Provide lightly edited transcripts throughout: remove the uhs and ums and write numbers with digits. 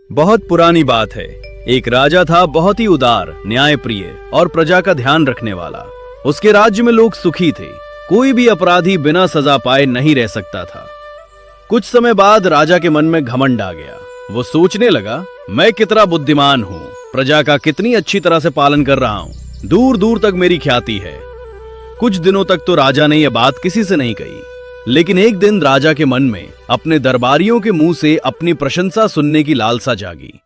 बहुत पुरानी बात है। एक राजा था, बहुत ही उदार, न्यायप्रिय और प्रजा का ध्यान रखने वाला। उसके राज्य में लोग सुखी थे। कोई भी अपराधी बिना सजा पाए नहीं रह सकता था। कुछ समय बाद राजा के मन में घमंड आ गया। वो सोचने लगा, मैं कितना बुद्धिमान हूँ, प्रजा का कितनी अच्छी तरह से पालन कर रहा हूँ, दूर दूर तक मेरी ख्याति है। कुछ दिनों तक तो राजा ने यह बात किसी से नहीं कही, लेकिन एक दिन राजा के मन में अपने दरबारियों के मुंह से अपनी प्रशंसा सुनने की लालसा जागी।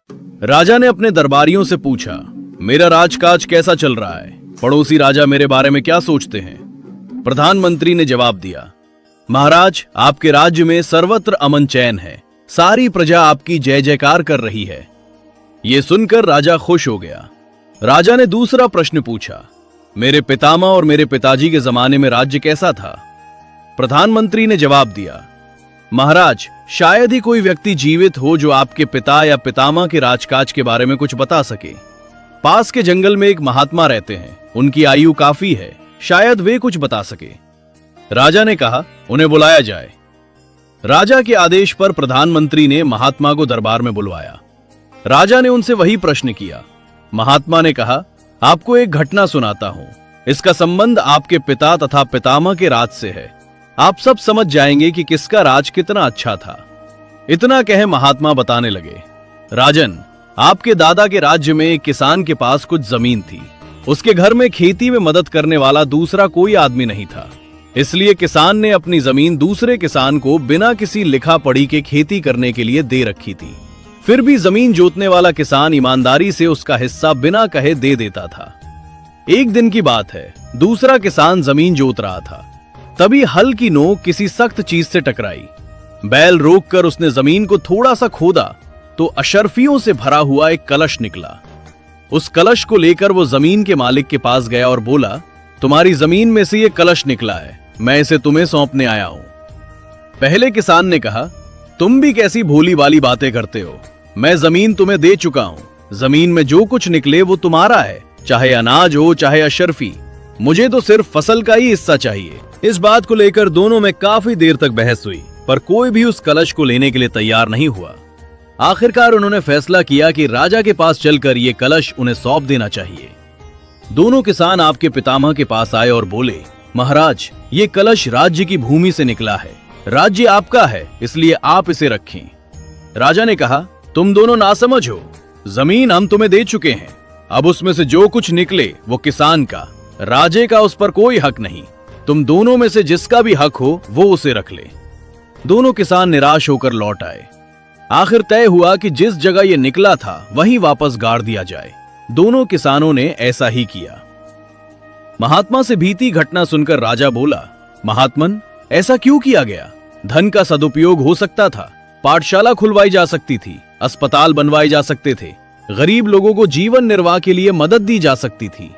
राजा ने अपने दरबारियों से पूछा, मेरा राजकाज कैसा चल रहा है? पड़ोसी राजा मेरे बारे में क्या सोचते हैं? प्रधानमंत्री ने जवाब दिया, महाराज, आपके राज्य में सर्वत्र अमन चैन है। सारी प्रजा आपकी जय जयकार कर रही है। यह सुनकर राजा खुश हो गया। राजा ने दूसरा प्रश्न पूछा, मेरे पितामह और मेरे पिताजी के जमाने में राज्य कैसा था? प्रधानमंत्री ने जवाब दिया, महाराज, शायद ही कोई व्यक्ति जीवित हो जो आपके पिता या पितामह के राजकाज के बारे में कुछ बता सके। पास के जंगल में एक महात्मा रहते हैं, उनकी आयु काफी है, शायद वे कुछ बता सके। राजा ने कहा, उन्हें बुलाया जाए। राजा के आदेश पर प्रधानमंत्री ने महात्मा को दरबार में बुलवाया। राजा ने उनसे वही प्रश्न किया। महात्मा ने कहा, आपको एक घटना सुनाता हूं। इसका संबंध आपके पिता तथा पितामह के राज से है। आप सब समझ जाएंगे कि किसका राज कितना अच्छा था। इतना कहे महात्मा बताने लगे, राजन, आपके दादा के राज्य में एक किसान के पास कुछ जमीन थी। उसके घर में खेती में मदद करने वाला दूसरा कोई आदमी नहीं था। इसलिए किसान ने अपनी जमीन दूसरे किसान को बिना किसी लिखा पढ़ी के खेती करने के लिए दे रखी थी। फिर भी जमीन जोतने वाला किसान ईमानदारी से उसका हिस्सा बिना कहे दे देता था। एक दिन की बात है, दूसरा किसान जमीन जोत रहा था। तभी हल की नोक किसी सख्त चीज से टकराई। बैल रोककर उसने जमीन को थोड़ा सा खोदा तो अशर्फियों से भरा हुआ एक कलश निकला। उस कलश को लेकर वो जमीन के मालिक के पास गया और बोला, तुम्हारी जमीन में से ये कलश निकला है, मैं इसे तुम्हें सौंपने आया हूं। पहले किसान ने कहा, तुम भी कैसी भोली वाली बातें करते हो, मैं जमीन तुम्हें दे चुका हूं। जमीन में जो कुछ निकले वो तुम्हारा है, चाहे अनाज हो चाहे अशर्फी। मुझे तो सिर्फ फसल का ही हिस्सा चाहिए। इस बात को लेकर दोनों में काफी देर तक बहस हुई, पर कोई भी उस कलश को लेने के लिए तैयार नहीं हुआ। आखिरकार उन्होंने फैसला किया कि राजा के पास चलकर ये कलश उन्हें सौंप देना चाहिए। दोनों किसान आपके पितामह के पास आए और बोले, महाराज, ये कलश राज्य की भूमि से निकला है। राज्य आपका है, इसलिए आप इसे रखें। राजा ने कहा, तुम दोनों नासमझ हो। जमीन हम तुम्हें दे चुके हैं, अब उसमें से जो कुछ निकले वो किसान का, राजे का उस पर कोई हक नहीं। तुम दोनों में से जिसका भी हक हो वो उसे रख ले। दोनों किसान निराश होकर लौट आए। आखिर तय हुआ कि जिस जगह ये निकला था वहीं वापस गाड़ दिया जाए। दोनों किसानों ने ऐसा ही किया। महात्मा से बीती घटना सुनकर राजा बोला, महात्मन, ऐसा क्यों किया गया? धन का सदुपयोग हो सकता था, पाठशाला खुलवाई जा सकती थी, अस्पताल बनवाए जा सकते थे, गरीब लोगों को जीवन निर्वाह के लिए मदद दी जा सकती थी।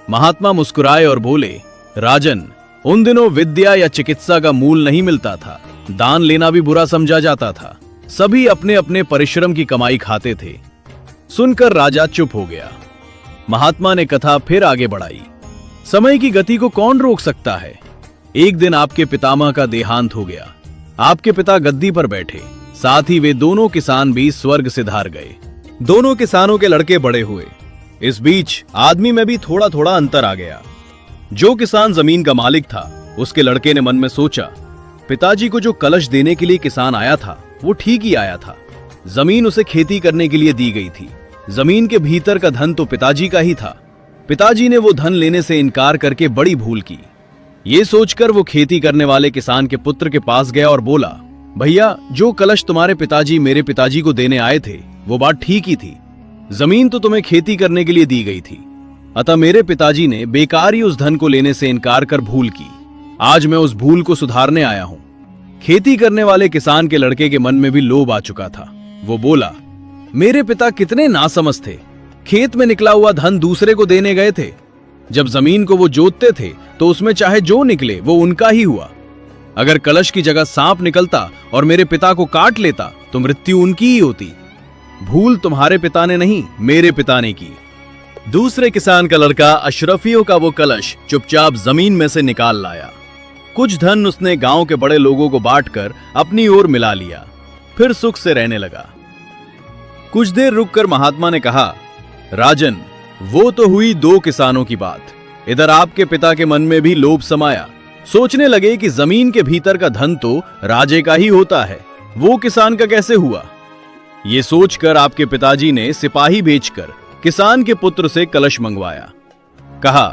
महात्मा मुस्कुराए और बोले, राजन, उन दिनों विद्या या चिकित्सा का मूल नहीं मिलता था। दान लेना भी बुरा समझा जाता था। सभी अपने अपने परिश्रम की कमाई खाते थे। सुनकर राजा चुप हो गया। महात्मा ने कथा फिर आगे बढ़ाई। समय की गति को कौन रोक सकता है? एक दिन आपके पितामह का देहांत हो गया। आपके पिता गद्दी पर बैठे, साथ ही वे दोनों किसान भी स्वर्ग से धार गए। दोनों किसानों के लड़के बड़े हुए। इस बीच आदमी में भी थोड़ा थोड़ा अंतर आ गया। जो किसान जमीन का मालिक था, उसके लड़के ने मन में सोचा, पिताजी को जो कलश देने के लिए किसान आया था वो ठीक ही आया था। जमीन उसे खेती करने के लिए दी गई थी। जमीन के भीतर का धन तो पिताजी का ही था। पिताजी ने वो धन लेने से इनकार करके बड़ी भूल की। ये सोचकर वो खेती करने वाले किसान के पुत्र के पास गया और बोला, भैया, जो कलश तुम्हारे पिताजी मेरे पिताजी को देने आए थे वो बात ठीक ही थी। जमीन तो तुम्हें खेती करने के लिए दी गई थी, अतः मेरे पिताजी ने बेकार ही उस धन को लेने से इनकार कर भूल की। आज मैं उस भूल को सुधारने आया हूं। खेती करने वाले किसान के लड़के के मन में भी लोभ आ चुका था। वो बोला, मेरे पिता कितने नासमझ थे। खेत में निकला हुआ धन दूसरे को देने गए थे। जब जमीन को वो जोतते थे तो उसमें चाहे जो निकले वो उनका ही हुआ। अगर कलश की जगह सांप निकलता और मेरे पिता को काट लेता तो मृत्यु उनकी ही होती। भूल तुम्हारे पिता ने नहीं, मेरे पिता ने की। दूसरे किसान का लड़का अशरफियों का वो कलश चुपचाप जमीन में से निकाल लाया। कुछ धन उसने गांव के बड़े लोगों को बांटकर अपनी ओर मिला लिया, फिर सुख से रहने लगा। कुछ देर रुककर महात्मा ने कहा, राजन, वो तो हुई दो किसानों की बात। इधर आपके पिता के मन में भी लोभ समाया। सोचने लगे कि जमीन के भीतर का धन तो राजे का ही होता है, वो किसान का कैसे हुआ। ये सोचकर आपके पिताजी ने सिपाही भेजकर किसान के पुत्र से कलश मंगवाया। कहा,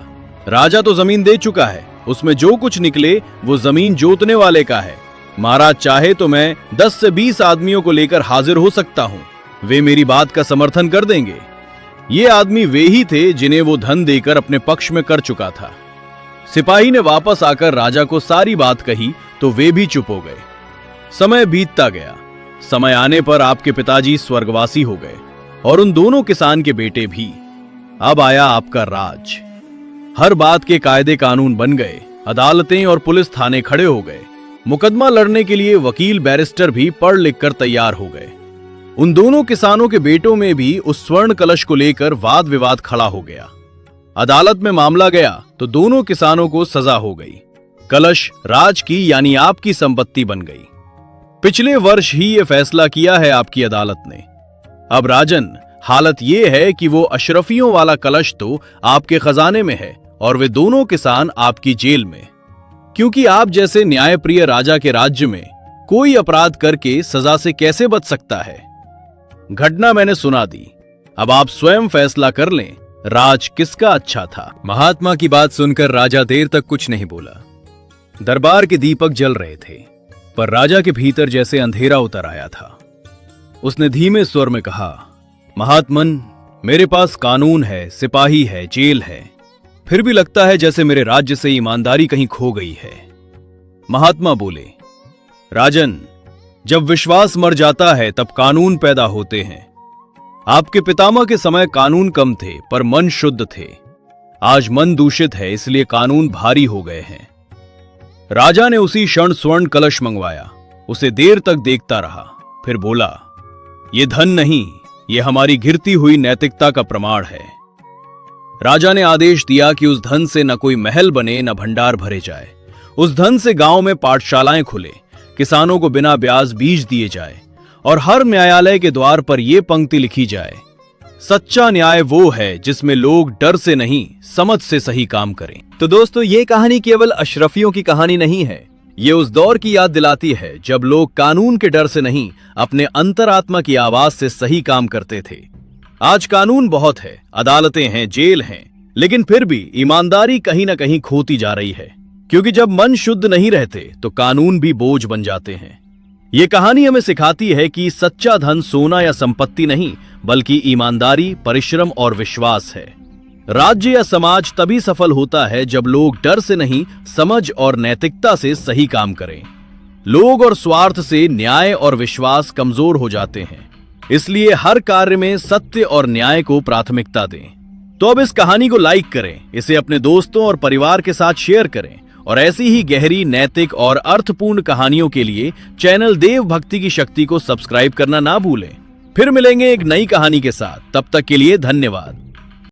राजा तो जमीन दे चुका है, उसमें जो कुछ निकले वो जमीन जोतने वाले का है। महाराज चाहे तो मैं 10 से 20 आदमियों को लेकर हाजिर हो सकता हूं, वे मेरी बात का समर्थन कर देंगे। ये आदमी वे ही थे जिन्हें वो धन देकर अपने पक्ष में कर चुका था। सिपाही ने वापस आकर राजा को सारी बात कही तो वे भी चुप हो गए। समय बीतता गया। समय आने पर आपके पिताजी स्वर्गवासी हो गए और उन दोनों किसान के बेटे भी। अब आया आपका राज। हर बात के कायदे कानून बन गए। अदालतें और पुलिस थाने खड़े हो गए। मुकदमा लड़ने के लिए वकील बैरिस्टर भी पढ़ लिख कर तैयार हो गए। उन दोनों किसानों के बेटों में भी उस स्वर्ण कलश को लेकर वाद विवाद खड़ा हो गया। अदालत में मामला गया तो दोनों किसानों को सजा हो गई। कलश राज की यानी आपकी संपत्ति बन गई। पिछले वर्ष ही यह फैसला किया है आपकी अदालत ने। अब राजन, हालत यह है कि वो अशरफियों वाला कलश तो आपके खजाने में है और वे दोनों किसान आपकी जेल में, क्योंकि आप जैसे न्यायप्रिय राजा के राज्य में कोई अपराध करके सजा से कैसे बच सकता है। घटना मैंने सुना दी, अब आप स्वयं फैसला कर लें, राज किसका अच्छा था। महात्मा की बात सुनकर राजा देर तक कुछ नहीं बोला। दरबार के दीपक जल रहे थे, पर राजा के भीतर जैसे अंधेरा उतर आया था। उसने धीमे स्वर में कहा, महात्मन, मेरे पास कानून है, सिपाही है, जेल है, फिर भी लगता है जैसे मेरे राज्य से ईमानदारी कहीं खो गई है। महात्मा बोले, राजन, जब विश्वास मर जाता है तब कानून पैदा होते हैं। आपके पितामह के समय कानून कम थे पर मन शुद्ध थे। आज मन दूषित है, इसलिए कानून भारी हो गए हैं। राजा ने उसी क्षण स्वर्ण कलश मंगवाया। उसे देर तक देखता रहा, फिर बोला, ये धन नहीं, ये हमारी गिरती हुई नैतिकता का प्रमाण है। राजा ने आदेश दिया कि उस धन से न कोई महल बने, न भंडार भरे जाए। उस धन से गांव में पाठशालाएं खुले, किसानों को बिना ब्याज बीज दिए जाए और हर न्यायालय के द्वार पर यह पंक्ति लिखी जाए, सच्चा न्याय वो है जिसमें लोग डर से नहीं समझ से सही काम करें। तो दोस्तों, ये कहानी केवल अशरफियों की कहानी नहीं है, ये उस दौर की याद दिलाती है जब लोग कानून के डर से नहीं अपने अंतरात्मा की आवाज से सही काम करते थे। आज कानून बहुत है, अदालतें हैं, जेल हैं, लेकिन फिर भी ईमानदारी कहीं ना कहीं खोती जा रही है, क्योंकि जब मन शुद्ध नहीं रहते तो कानून भी बोझ बन जाते हैं। ये कहानी हमें सिखाती है कि सच्चा धन सोना या संपत्ति नहीं, बल्कि ईमानदारी, परिश्रम और विश्वास है। राज्य या समाज तभी सफल होता है जब लोग डर से नहीं, समझ और नैतिकता से सही काम करें। लोग और स्वार्थ से न्याय और विश्वास कमजोर हो जाते हैं। इसलिए हर कार्य में सत्य और न्याय को प्राथमिकता दें। तो अब इस कहानी को लाइक करें, इसे अपने दोस्तों और परिवार के साथ शेयर करें और ऐसी ही गहरी, नैतिक और अर्थपूर्ण कहानियों के लिए चैनल देव भक्ति की शक्ति को सब्सक्राइब करना ना भूलें। फिर मिलेंगे एक नई कहानी के साथ, तब तक के लिए धन्यवाद।